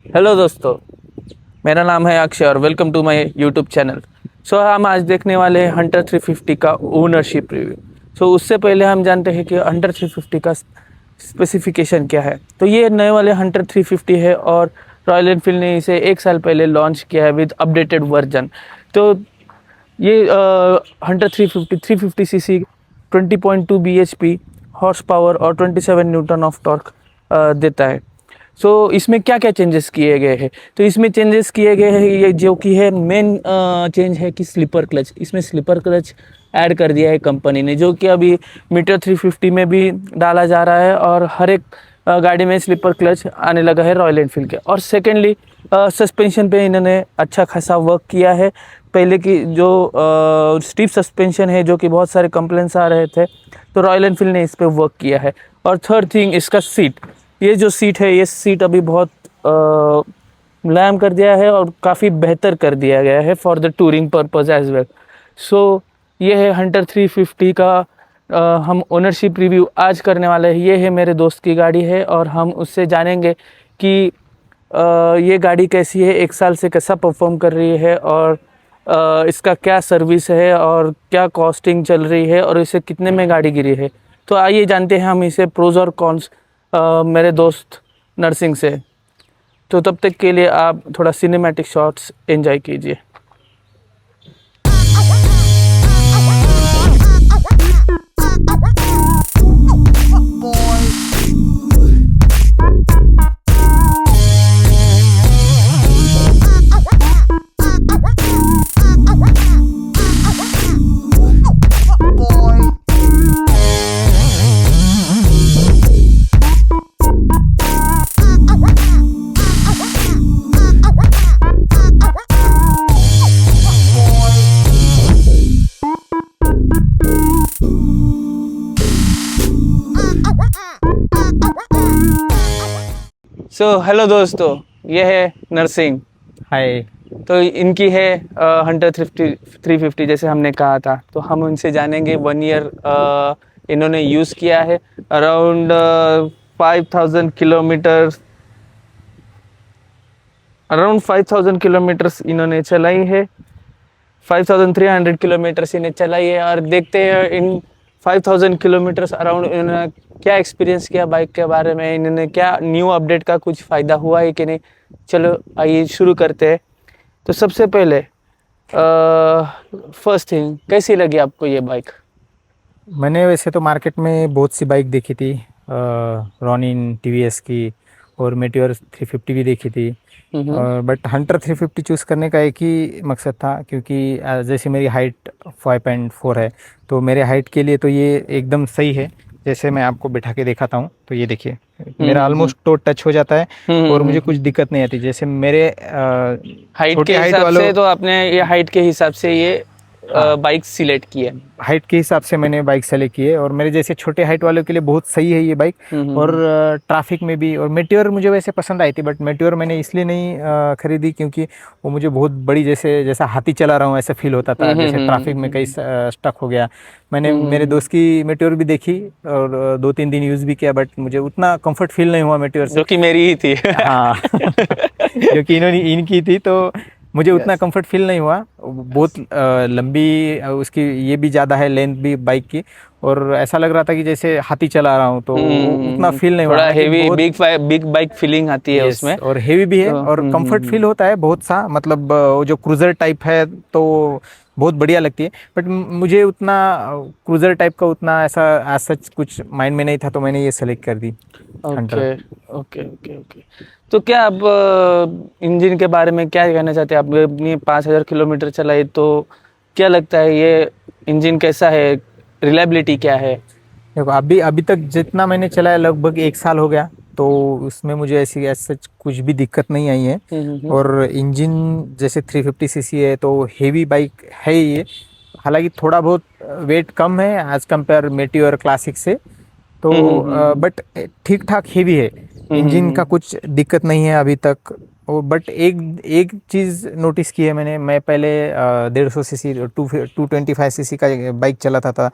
Hello दोस्तों, मेरा नाम है अक्षय और welcome to my YouTube channel. हम आज देखने वाले हैं हंटर 350 का ओनरशिप रिव्यू। उससे पहले हम जानते हैं कि हंटर 350 का स्पेसिफिकेशन क्या है। तो ये नए वाले हंटर 350 है और रॉयल एनफील्ड ने इसे एक साल पहले लॉन्च किया है विद अपडेटेड वर्जन। तो ये Hunter 350 CC 20.2 bhp horse power और 27 न्यूटन ऑफ टॉर्क देता है। इसमें क्या क्या चेंजेस किए गए हैं? तो इसमें चेंजेस किए गए हैं, ये जो कि है मेन चेंज है कि स्लीपर क्लच, इसमें स्लीपर क्लच ऐड कर दिया है कंपनी ने, जो कि अभी मीटर 350 में भी डाला जा रहा है और हर एक गाड़ी में स्लीपर क्लच आने लगा है रॉयल एनफील्ड के। और सेकेंडली सस्पेंशन पे इन्होंने अच्छा खासा वर्क किया है। पहले की जो स्टीप सस्पेंशन है, जो कि बहुत सारे कंप्लेंट्स आ रहे थे, तो रॉयल एनफील्ड ने इस पर वर्क किया है। और थर्ड थिंग, इसका सीट, ये जो सीट है, ये सीट अभी बहुत मुलायम कर दिया है और काफ़ी बेहतर कर दिया गया है for the touring purpose as well. ये है हंटर 350 का हम ओनरशिप रिव्यू आज करने वाले हैं। ये है मेरे दोस्त की गाड़ी है और हम उससे जानेंगे कि ये गाड़ी कैसी है, एक साल से कैसा परफॉर्म कर रही है और इसका क्या सर्विस है और क्या कॉस्टिंग चल रही है और इसे कितने में गाड़ी गिरी है। तो आइए जानते हैं हम इसे प्रोज और कॉन्स मेरे दोस्त नरसिंह से। तो तब तक के लिए आप थोड़ा सिनेमैटिक शॉट्स एंजॉय कीजिए। हेलो दोस्तों, ये है नरसिंह। हाय। तो इनकी है हंटर 350, जैसे हमने कहा था। तो हम उनसे जानेंगे 1 ईयर इन्होंने यूज़ किया है, अराउंड 5,000 किलोमीटर्स इन्होंने चलाई है। 5,300 किलोमीटर्स इन्हें चलाई है। और देखते हैं इन 5,000 किलोमीटर्स अराउंड इन्होंने क्या एक्सपीरियंस किया बाइक के बारे में, इन्होंने क्या न्यू अपडेट का कुछ फ़ायदा हुआ है कि नहीं। चलो आइए शुरू करते हैं। तो सबसे पहले फर्स्ट थिंग, कैसी लगी आपको ये बाइक? मैंने वैसे तो मार्केट में बहुत सी बाइक देखी थी, रॉनिन टीवीएस की और मेटियोर 350 भी देखी थी। बट हंटर 350 चूज़ करने का एक ही मकसद था, क्योंकि जैसे मेरी हाइट 5.4 है, तो मेरे हाइट के लिए तो ये एकदम सही है। जैसे मैं आपको बिठा के दिखाता हूँ, तो ये देखिए मेरा ऑलमोस्ट तो टच हो जाता है और मुझे कुछ दिक्कत नहीं आती। जैसे मेरे हाइट के हाइट हिसाब वालों से, तो आपने ये हाइट के हिसाब से ये बाइक सिलेक्ट की है। हाइट के हिसाब से मैंने बाइक सेलेक्ट की है और मेरे जैसे छोटे हाइट वालों के लिए बहुत सही है ये बाइक। और ट्रैफिक में भी। और मेटियोर मुझे वैसे पसंद आई थी, बट मेटियोर मैंने इसलिए नहीं खरीदी क्योंकि वो मुझे बहुत बड़ी, जैसा हाथी चला रहा हूँ ऐसा फील होता था, जैसे ट्रैफिक में कहीं स्टक हो गया। मैंने मेरे दोस्त की मेटियोर भी देखी और 2-3 दिन यूज़ भी किया, बट मुझे उतना कंफर्ट फील नहीं हुआ मेटियोर से, जो कि मेरी ही थी। हाँ। जो कि इनकी थी, तो मुझे उतना कंफर्ट फील नहीं हुआ। बहुत लंबी उसकी ये भी ज़्यादा है, लेंथ भी बाइक की, और ऐसा लग रहा था कि जैसे हाथी चला रहा हूँ, तो उतना फील नहीं हुआ। थोड़ा हेवी बिग बाइक फीलिंग आती है उसमें, और हेवी भी है और कंफर्ट फील होता है बहुत सा, मतलब वो जो क्रूज़र टाइप है तो बहुत बढ़िया लगती है। बट मुझे उतना क्रूज़र टाइप का उतना ऐसा सच कुछ माइंड में नहीं था, तो मैंने ये सेलेक्ट कर दी। Okay okay okay okay. तो क्या आप इंजन के बारे में क्या कहना चाहते हैं? आप अपनी 5,000 किलोमीटर चलाई, तो क्या लगता है ये इंजन कैसा है, रिलायबिलिटी क्या है? देखो, अभी तक जितना मैंने चलाया लगभग 1 साल हो गया, तो उसमें मुझे ऐसी सच कुछ भी दिक्कत नहीं आई है। और इंजन जैसे 350 सीसी है, तो हेवी बाइक है ये। हालांकि थोड़ा बहुत वेट कम है एज कंपेयर मेटियोर क्लासिक से, तो बट ठीक ठाक हेवी है। इंजन का कुछ दिक्कत नहीं है अभी तक। बट एक चीज़ नोटिस की है मैंने। मैं पहले 150 सीसी 225 सीसी का बाइक चलाता था,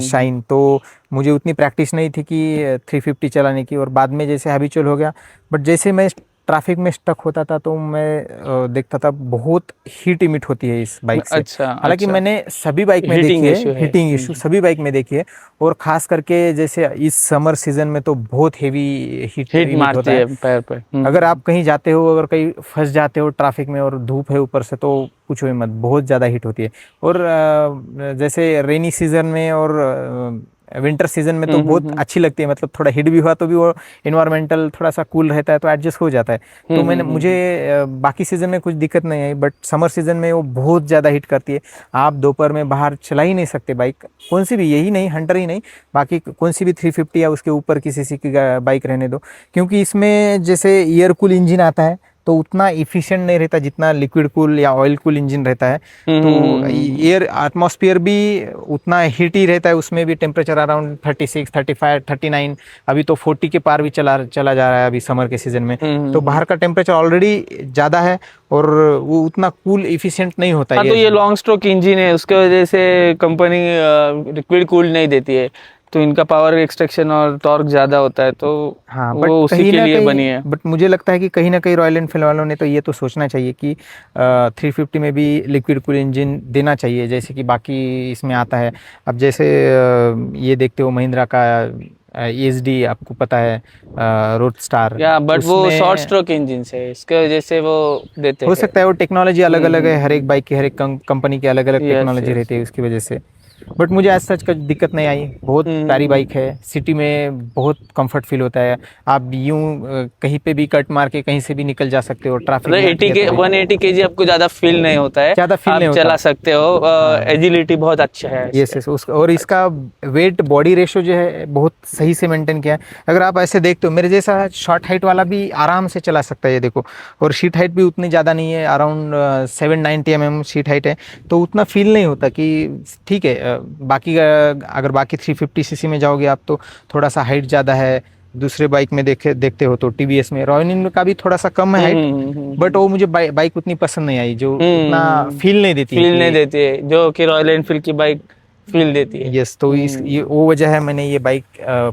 शाइन, तो मुझे उतनी प्रैक्टिस नहीं थी कि 350 चलाने की, और बाद में जैसे हैबिचुअल हो गया। बट जैसे मैं ट्रैफिक में स्टक होता था तो मैं देखता था बहुत हीट इमिट होती है इस बाइक से। अच्छा हालांकि अच्छा। मैंने सभी बाइक में हीटिंग देखी इशू है, है। हीटिंग इशू सभी बाइक में देखी है, और खास करके जैसे इस समर सीजन में तो बहुत हेवी हीट हीट इमिट होता मारती है। है पैर पे। अगर आप कहीं जाते हो, अगर कहीं फंस जाते हो ट्रैफिक में और धूप है ऊपर से, तो पूछो ही मत, बहुत ज़्यादा हीट होती है। और जैसे रेनी सीजन में और विंटर सीजन में तो बहुत हम्म। अच्छी लगती है, मतलब थोड़ा हीट भी हुआ तो भी वो इन्वायरमेंटल थोड़ा सा कूल रहता है तो एडजस्ट हो जाता है। तो मैंने मुझे बाकी सीजन में कुछ दिक्कत नहीं आई, बट समर सीजन में वो बहुत ज़्यादा हीट करती है। आप दोपहर में बाहर चला ही नहीं सकते बाइक, कौन सी भी, यही नहीं हंटर ही नहीं, बाकी कौन सी भी 350 या उसके ऊपर की सीसी की बाइक रहने दो, क्योंकि इसमें जैसे एयर कूल इंजन आता है तो उतना इफिशिएंट नहीं रहता जितना लिक्विड कूल या ऑयल कूल इंजन रहता है। तो एयर एटमॉस्फेयर भी उतना हीट ही रहता है, उसमें भी टेम्परेचर अराउंड 36, 35, 39, अभी तो 40 के पार भी चला चला जा रहा है अभी समर के सीजन में। तो बाहर का टेम्परेचर ऑलरेडी ज़्यादा है और वो उतना कूल इफिशिएंट नहीं होता हाँ, तो ये लॉन्ग स्ट्रोक इंजन है, उसके वजह से कंपनी लिक्विड कूल नहीं देती है, तो इनका पावर एक्सट्रैक्शन और टॉर्क ज़्यादा होता है, तो हाँ, बट वो उसी कहीं के ना लिए कहीं, बनी है। बट मुझे लगता है कि कहीं ना कहीं रॉयल एनफील्ड वालों ने तो ये तो सोचना चाहिए कि 350 में भी लिक्विड कूल इंजन देना चाहिए, जैसे कि बाकी इसमें आता है। अब जैसे ये देखते हो महिंद्रा का ESD, आपको पता है, रोड स्टार, या बट वो शॉर्ट उसमें स्ट्रोक इंजन है, इसके वजह से वो देते हो हैं। सकता है वो टेक्नोलॉजी अलग अलग है, हर एक बाइक की, हर एक कंपनी की अलग अलग यस टेक्नोलॉजी यस। रहती है उसकी वजह से। बट मुझे आज सच का दिक्कत नहीं आई, बहुत प्यारी बाइक है, सिटी में बहुत कंफर्ट फील होता है। आप यूं कहीं पे भी कट मार के कहीं से भी निकल जा सकते हो, ट्रैफिक मतलब में 80 अटके के तो भी 180 kg आपको ज़्यादा फील नहीं होता है, ज़्यादा फील आप नहीं होता। चला सकते हो। हाँ, एजिलिटी बहुत अच्छा है यस इसका। यस, उसका और इसका वेट बॉडी रेशो जो है बहुत सही से मेंटेन किया है। अगर आप ऐसे देखते हो, मेरे जैसा शॉर्ट हाइट वाला भी आराम से चला सकता है ये देखो। और शीट हाइट भी उतनी ज़्यादा नहीं है, अराउंड 790 mm शीट हाइट है, तो उतना फील नहीं होता कि ठीक है। बाकी अगर बाकी 350 cc में जाओगे आप तो थोड़ा सा हाइट ज़्यादा है। दूसरे बाइक में देखते हो तो TVS में, रॉयल एनफील्ड का भी थोड़ा सा कम है हाइट, बट वो मुझे बाइक उतनी पसंद नहीं आई, जो उतना फील नहीं देती है फील नहीं कि देती है जो कि रॉयल एनफील्ड की बाइक फील देती है। यस। तो इस ये वो वजह है मैंने ये बाइक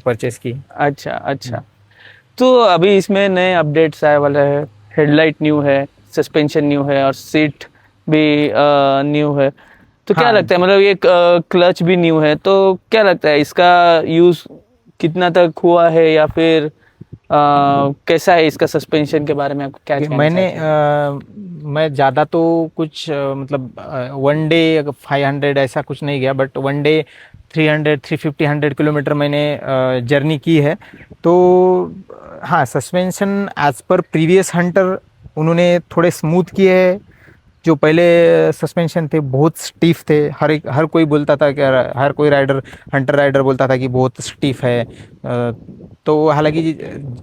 परचेस की। अच्छा अच्छा। तो अभी इसमें नए अपडेट्स आए वाले हैं, हेडलाइट न्यू है, सस्पेंशन न्यू है और सीट भी न्यू है। तो क्या हाँ, लगता है, मतलब ये क्लच भी न्यू है, तो क्या लगता है इसका यूज़ कितना तक हुआ है, या फिर कैसा है इसका सस्पेंशन के बारे में आपको क्या कहना मैंने चाहते हैं? मैं ज़्यादा तो कुछ मतलब 1 डे 500 ऐसा कुछ नहीं गया, बट 1 डे 300 350 100 किलोमीटर मैंने जर्नी की है। तो हाँ, सस्पेंशन एज पर प्रीवियस हंटर उन्होंने थोड़े स्मूथ किए हैं। जो पहले सस्पेंशन थे बहुत स्टीफ थे, हर कोई बोलता था कि, हर कोई राइडर, हंटर राइडर बोलता था कि बहुत स्टीफ है। तो हालांकि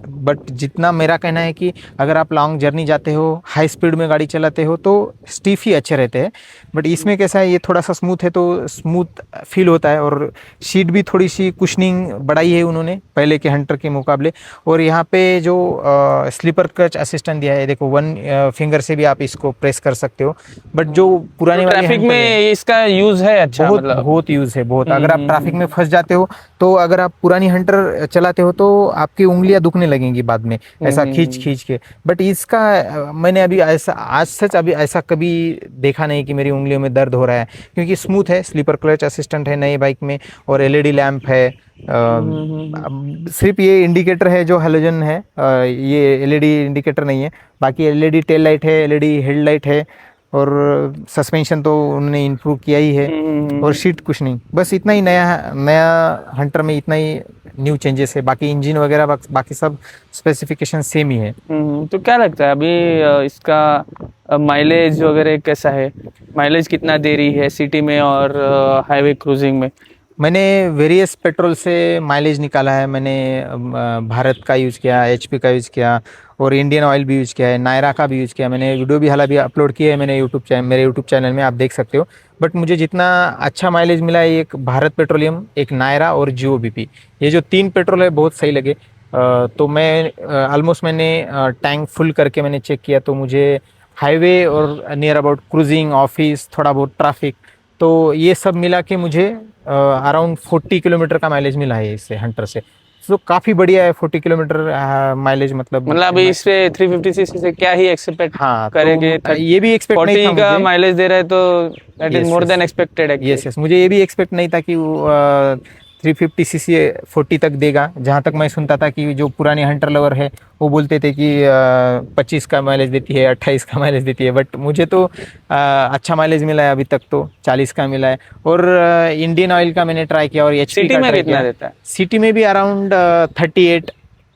बट जितना मेरा कहना है कि अगर आप लॉन्ग जर्नी जाते हो, हाई स्पीड में गाड़ी चलाते हो, तो स्टीफ ही अच्छे रहते हैं। बट इसमें कैसा है, ये थोड़ा सा स्मूथ है तो स्मूथ फील होता है। और सीट भी थोड़ी सी कुशनिंग बढ़ाई है उन्होंने पहले के हंटर के मुकाबले। और यहाँ पे जो स्लीपर क्लच असिस्टेंट दिया है, देखो 1 फिंगर से भी आप इसको प्रेस कर सकते हो। बट जो तो पुराने वाले ट्रैफिक हंटर है, में इसका यूज़ है अच्छा, बहुत मतलब। बहुत यूज़ है, बहुत। अगर आप ट्रैफिक में फंस जाते हो, तो अगर आप पुरानी हंटर चलाते हो तो आपकी उंगलियां दुखने लगेंगी बाद में, ऐसा खींच खींच के। बट इसका मैंने अभी ऐसा आज सच अभी ऐसा कभी देखा नहीं कि मेरी उंगलियों में दर्द हो रहा है, क्योंकि स्मूथ है, स्लीपर क्लच असिस्टेंट है नई बाइक में, और LED लैंप है। अब सिर्फ ये इंडिकेटर है जो हेलोजन है, ये LED इंडिकेटर नहीं है। बाकी LED टेल लाइट है, LED हेडलाइट है, और सस्पेंशन तो उन्होंने इम्प्रूव किया ही है। और सीट कुछ नहीं, बस इतना ही नया नया हंटर में इतना ही न्यू चेंजेस है। बाकी इंजन वगैरह बाकी सब स्पेसिफिकेशन सेम ही है। तो क्या लगता है अभी इसका माइलेज वगैरह कैसा है, माइलेज कितना दे रही है सिटी में और हाईवे क्रूजिंग में? मैंने वेरियस पेट्रोल से माइलेज निकाला है। मैंने भारत का यूज़ किया, HP का यूज़ किया, और इंडियन ऑयल भी यूज़ किया है, नायरा का भी यूज़ किया। मैंने वीडियो भी हाल अभी अपलोड किया है मैंने मेरे यूट्यूब चैनल में, आप देख सकते हो। बट मुझे जितना अच्छा माइलेज मिला है, एक भारत पेट्रोलियम, एक नायरा और जियो BP, ये जो 3 पेट्रोल है बहुत सही लगे। तो मैं ऑलमोस्ट मैंने टैंक फुल करके मैंने चेक किया, तो मुझे हाईवे और नियर अबाउट क्रूजिंग, ऑफिस, थोड़ा बहुत ट्रैफिक, तो ये सब मिला के मुझे अराउंड 40 किलोमीटर का माइलेज मिला है इससे, हंटर से तो काफ़ी बढ़िया है, 40 किलोमीटर माइलेज मतलब अभी इस पे 350 सीसी से क्या ही एक्सपेक्ट हाँ, करेंगे? तो ये भी एक्सपेक्ट नहीं था 40 का मुझे। माइलेज दे रहा है तो that is more than expected actually. Yes, मुझे ये भी एक्सपेक्ट नहीं था कि वो 350 सीसी 40 तक देगा। जहाँ तक मैं सुनता था कि जो पुरानी हंटर लवर है वो बोलते थे कि 25 का माइलेज देती है, 28 का माइलेज देती है, बट मुझे तो अच्छा माइलेज मिला है अभी तक, तो 40 का मिला है। और इंडियन ऑयल का मैंने ट्राई किया और एचपी सिटी का में ट्राई कितना किया। देता है? सिटी में भी अराउंड 38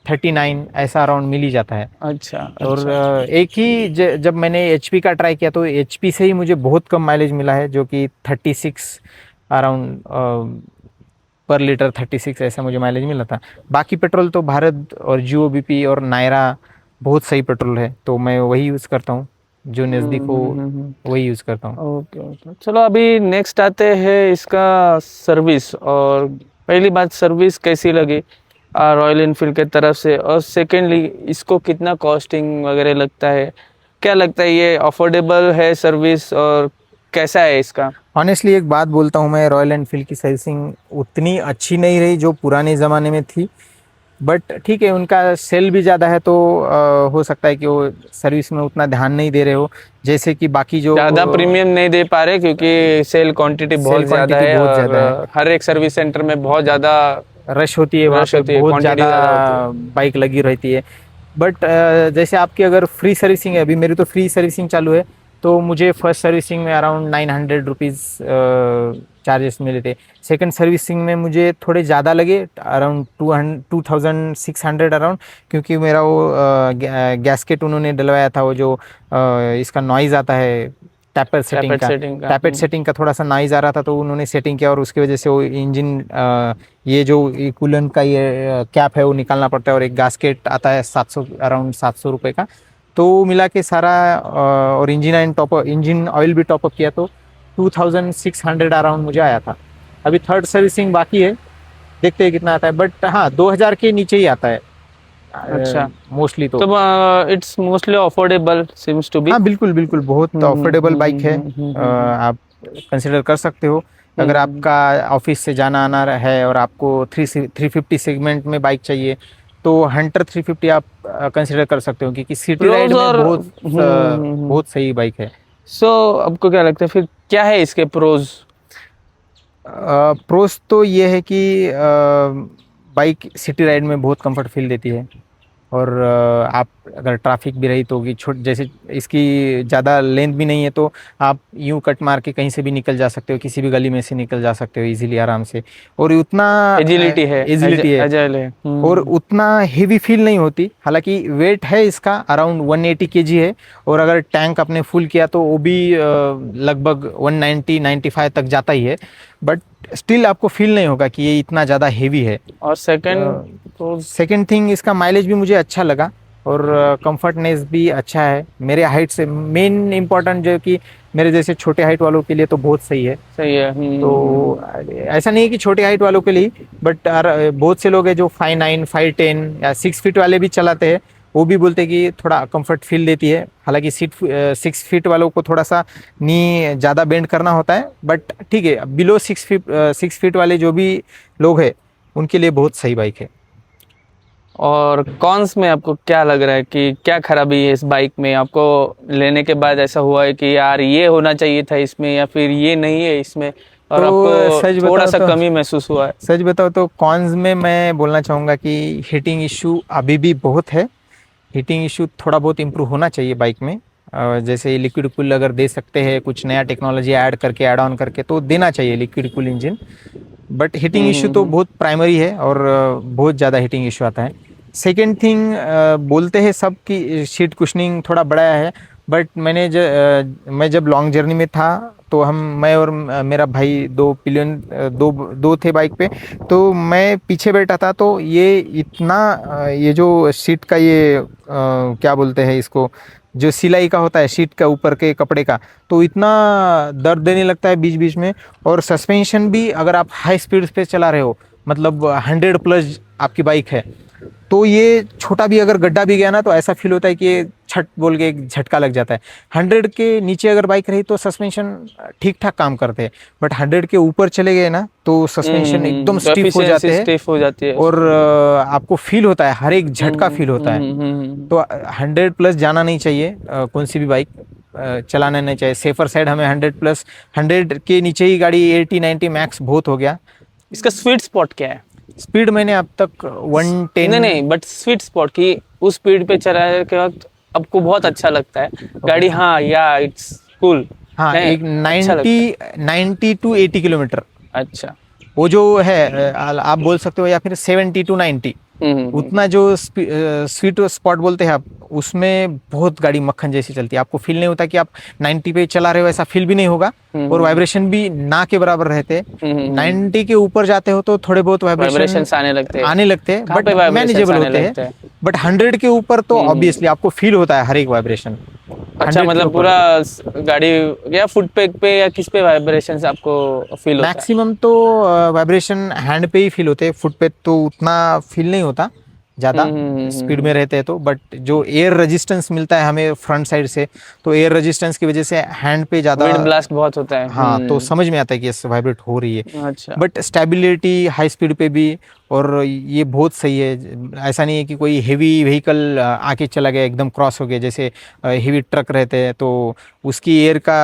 39 ऐसा अराउंड मिल ही जाता है। अच्छा और अच्छा। एक ही जब मैंने एचपी का ट्राई किया तो एचपी से ही मुझे बहुत कम माइलेज मिला है, जो कि 36 अराउंड पर लीटर 36 ऐसा मुझे माइलेज मिला था। बाकी पेट्रोल तो भारत और जियो बीपी और नायरा बहुत सही पेट्रोल है, तो मैं वही यूज़ करता हूँ, जो नज़दीक हो वही यूज़ करता हूँ। ओके ओके, चलो अभी नेक्स्ट आते हैं इसका सर्विस। और पहली बात, सर्विस कैसी लगी रॉयल इनफील्ड के तरफ से? और सेकेंडली, इसको कितना कॉस्टिंग वगैरह लगता है? क्या लगता है, ये अफोर्डेबल है सर्विस और कैसा है इसका? ऑनेस्टली एक बात बोलता हूँ मैं, रॉयल एनफील्ड की सर्विसिंग उतनी अच्छी नहीं रही जो पुराने ज़माने में थी, बट ठीक है, उनका सेल भी ज़्यादा है तो हो सकता है कि वो सर्विस में उतना ध्यान नहीं दे रहे हो, जैसे कि बाकी जो ज़्यादा प्रीमियम नहीं दे पा रहे क्योंकि सेल क्वांटिटी बहुत सेल ज़्यादा क्वांटिटी है बहुत और ज़्यादा है, हर एक सर्विस सेंटर में बहुत ज़्यादा रश होती है वहाँ रश पे, होती है, बहुत क्वांटिटी ज़्यादा ज़्यादा होती है। बाइक लगी रहती है। बट जैसे आपकी अगर फ्री सर्विसिंग है, अभी मेरी तो फ्री सर्विसिंग चालू है, तो मुझे फर्स्ट सर्विसिंग में अराउंड 900 रुपीज़ चार्जेस मिले थे। सेकंड सर्विसिंग में मुझे थोड़े ज़्यादा लगे, अराउंड 2600 अराउंड, क्योंकि मेरा वो गैस्केट उन्होंने डलवाया था, वो जो इसका नॉइज़ आता है टैपेट सेटिंग का, सेटिंग का। टैपेट सेटिंग का थोड़ा सा नॉइज़ आ रहा था, तो उन्होंने सेटिंग किया और उसकी वजह से वो इंजन ये जो कूलेंट का ये कैप है वो निकालना पड़ता है, और एक गास्केट आता है 700 अराउंड 700 रुपये का। तो मिला के सारा और इंजन ऑयल भी टॉपअप किया तो 2600 अराउंड मुझे आया था। अभी थर्ड सर्विसिंग बाकी है, देखते हैं कितना आता है, बट हाँ 2000 के नीचे ही आता है अच्छा, मोस्टली तो। तो it's mostly affordable seems to be. हाँ बिल्कुल बिल्कुल, बहुत अफोर्डेबल बाइक है, आप कंसिडर कर सकते हो। अगर आपका ऑफिस से जाना आना है और आपको 350 सेगमेंट में बाइक चाहिए, तो हंटर 350 आप कंसिडर कर सकते हो, क्योंकि सिटी राइड प्रोज में और बहुत सही बाइक है। सो आपको क्या लगता है फिर, क्या है इसके प्रोज? प्रोस तो ये है कि बाइक सिटी राइड में बहुत कंफर्ट फील देती है, और आप अगर ट्रैफिक भी रही तो कि जैसे इसकी ज़्यादा लेंथ भी नहीं है, तो आप यूं कट मार के कहीं से भी निकल जा सकते हो, किसी भी गली में से निकल जा सकते हो इजीली आराम से, और उतना एजिलिटी है, एजिलिटी है, एजाइल है। और उतना हेवी फील नहीं होती। हालांकि वेट है इसका अराउंड 180 केजी है, और अगर टैंक आपने फुल किया तो वो भी लगभग 190-95 तक जाता ही है, बट स्टिल आपको फील नहीं होगा कि ये इतना ज़्यादा हेवी है। और सेकंड थिंग, इसका माइलेज भी मुझे अच्छा लगा, और कंफर्टनेस भी अच्छा है मेरे हाइट से। मेन इम्पोर्टेंट जो कि मेरे जैसे छोटे हाइट वालों के लिए तो बहुत सही है। सही है। तो ऐसा नहीं है कि छोटे हाइट वालों के लिए, बट बहुत से लोग हैं जो 5'9", 5'10" या 6 फीट वाले भी चलाते हैं, वो भी बोलते हैं कि थोड़ा कंफर्ट फील देती है। हालांकि 6 फीट वालों को थोड़ा सा नी ज़्यादा बेंड करना होता है, बट ठीक है, बिलो 6 फीट वाले जो भी लोग हैं उनके लिए बहुत सही बाइक है। और कॉन्स में आपको क्या लग रहा है कि क्या खराबी है इस बाइक में? आपको लेने के बाद ऐसा हुआ है कि यार ये होना चाहिए था इसमें, या फिर ये नहीं है इसमें, और तो आपको थोड़ा सा कमी महसूस हुआ है? सच बताओ तो कॉन्स में मैं बोलना चाहूँगा कि हीटिंग इशू अभी भी बहुत है। हीटिंग इशू थोड़ा बहुत इम्प्रूव होना चाहिए बाइक में। जैसे लिक्विड कूल अगर दे सकते हैं, कुछ नया टेक्नोलॉजी ऐड ऑन करके तो देना चाहिए liquid cool engine. But heating issue तो बहुत प्राइमरी है, और बहुत ज़्यादा हीटिंग इशू आता है। सेकेंड थिंग, बोलते हैं सब कि सीट कुशनिंग थोड़ा बड़ा है, बट मैं जब लॉन्ग जर्नी में था तो मैं और मेरा भाई दो थे बाइक पे, तो मैं पीछे बैठा था, तो ये इतना ये जो सीट का ये क्या बोलते हैं इसको, जो सिलाई का होता है सीट का ऊपर के कपड़े का, तो इतना दर्द देने लगता है बीच बीच में। और सस्पेंशन भी, अगर आप हाई स्पीड पे चला रहे हो, मतलब 100 प्लस आपकी बाइक है, तो ये छोटा भी अगर गड्ढा भी गया ना तो ऐसा फील होता है कि ये छट बोल के एक झटका लग जाता है। 100 के नीचे अगर बाइक रही तो सस्पेंशन ठीक ठाक काम करते हैं, बट 100 के ऊपर चले गए ना तो सस्पेंशन एकदम तो स्टिफ हो जाते हैं स्टिफ हो जाती है। और आपको फील होता है, हर एक झटका फील होता है। तो 100 प्लस जाना नहीं चाहिए, कौन सी भी बाइक चलाना नहीं चाहिए। सेफर साइड हमें 100 प्लस, 100 के नीचे ही गाड़ी 80-90 मैक्स बहुत हो गया। इसका स्वीट स्पॉट क्या है? स्पीड मैंने अब तक 110 नहीं, बट स्वीट स्पॉट की उस स्पीड पे चलाने के वक्त आपको बहुत अच्छा लगता है गाड़ी? हाँ, या इट्स कूल। हाँ, एक 90 टू 80 किलोमीटर, अच्छा, वो जो है आप बोल सकते हो, या फिर 70 टू 90, उतना जो स्वीट स्पॉट बोलते हैं आप, उसमें बहुत गाड़ी मक्खन जैसी चलती है। आपको फील नहीं होता कि आप 90 पे चला रहे हो, ऐसा फील भी नहीं होगा, और वाइब्रेशन भी ना के बराबर रहते। 90 के ऊपर जाते हो तो थोड़े बहुत वाइब्रेशन आने लगते हैं, बट मैनेजेबल होते हैं। बट 100 के ऊपर तो ऑब्वियसली आपको फील होता है हर एक वाइब्रेशन। अच्छा, मतलब पूरा गाड़ी या फुट पे या किस पे वाइब्रेशन आपको फील होता है? मैक्सिमम तो वाइब्रेशन हैंड पे ही फील होते हैं, फुट पे तो उतना फील नहीं होता ज़्यादा स्पीड में रहते हैं तो। बट जो एयर रेजिस्टेंस मिलता है हमें फ्रंट साइड से, तो एयर रेजिस्टेंस की वजह से हैंड पे ज़्यादा विंड ब्लास्ट बहुत होता है। हाँ, तो समझ में आता है कि ये वाइब्रेट हो रही है। अच्छा, बट स्टेबिलिटी हाई स्पीड पे भी, और ये बहुत सही है। ऐसा नहीं है कि कोई हेवी व्हीकल आके चला गया एकदम क्रॉस हो गया, जैसे हेवी ट्रक रहते हैं तो उसकी एयर का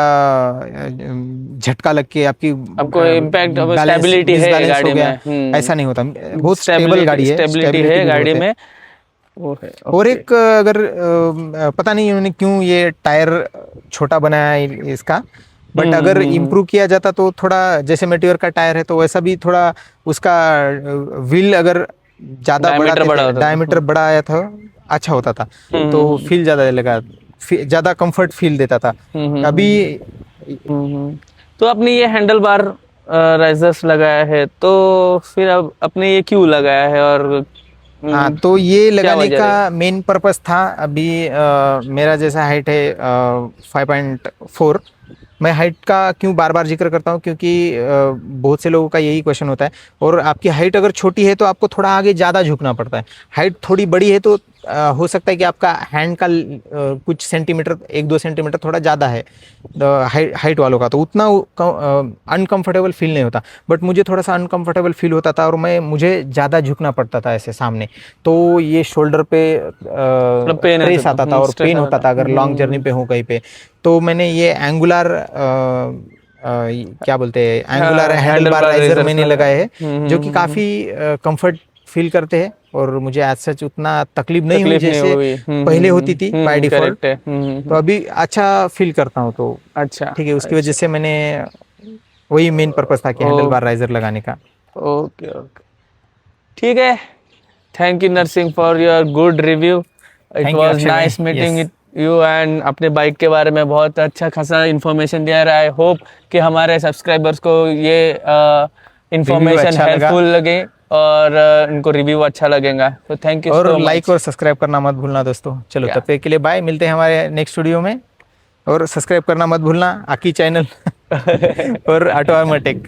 झटका लग के आपको इम्पैक्ट, स्टेबिलिटी है गाड़ी में, ऐसा नहीं होता। बहुत स्टेबल गाड़ी है, स्टेबिलिटी है गाड़ी में। और एक अगर पता नहीं उन्होंने क्यों ये टायर छोटा बनाया है इसका, बट अगर इम्प्रूव किया जाता तो थोड़ा, जैसे मेटियोर का टायर है तो वैसा भी थोड़ा उसका व्हील अगर ज्यादा डायमीटर बड़ा आया था, अच्छा होता था, तो फील ज्यादा लगा, ज्यादा कंफर्ट फील देता था। अभी तो आपने ये हैंडल बार राइजर्स लगाया है, तो फिर अब आपने ये क्यों लगाया है? और हाँ, तो ये लगाने का मेन पर्पस था, अभी मेरा जैसा हाइट है 5.4। मैं हाइट का क्यों बार बार जिक्र करता हूँ, क्योंकि बहुत से लोगों का यही क्वेश्चन होता है। और आपकी हाइट अगर छोटी है तो आपको थोड़ा आगे ज़्यादा झुकना पड़ता है, हाइट थोड़ी बड़ी है तो हो सकता है कि आपका हैंड का कुछ सेंटीमीटर, 1-2 सेंटीमीटर थोड़ा ज़्यादा है हाइट वालों का, तो उतना अनकंफर्टेबल फील नहीं होता। बट मुझे थोड़ा सा अनकंफर्टेबल फील होता था और मुझे ज़्यादा झुकना पड़ता था ऐसे सामने, तो ये शोल्डर पे प्रेस आता था और पेन होता था अगर लॉन्ग जर्नी पे हो कहीं पे। तो मैंने ये एंगुलर क्या बोलते हैं, एंगुलर हैंडल बार राइजर मैंने लगाए हैं, जो कि काफ़ी कंफर्ट फील करते हैं और मुझे एज सच उतना तकलीफ नहीं हुई जैसे पहले होती थी बाय डिफॉल्ट। तो अभी अच्छा फील करता हूँ, तो अच्छा, ठीक है, उसकी वजह से मैंने, वही मेन पर्पस था कि हैंडल बार राइजर लगाने का। ओके, ठीक है। Thank you Narasimha for your good review. It was nice meeting you, and अपने बाइक के बारे में बहुत अच्छा खासा इन्फॉर्मेशन दिया रहा है। आई होप कि हमारे सब्सक्राइबर्स को ये इन्फॉर्मेशन हेल्पफुल लगे और इनको रिव्यू अच्छा लगेगा। तो थैंक यू, और लाइक और सब्सक्राइब करना मत भूलना दोस्तों। चलो तब तक के लिए बाय, मिलते हैं हमारे नेक्स्ट वीडियो में, और सब्सक्राइब करना मत भूलना आकी चैनल और ऑटो आर्मर टेक।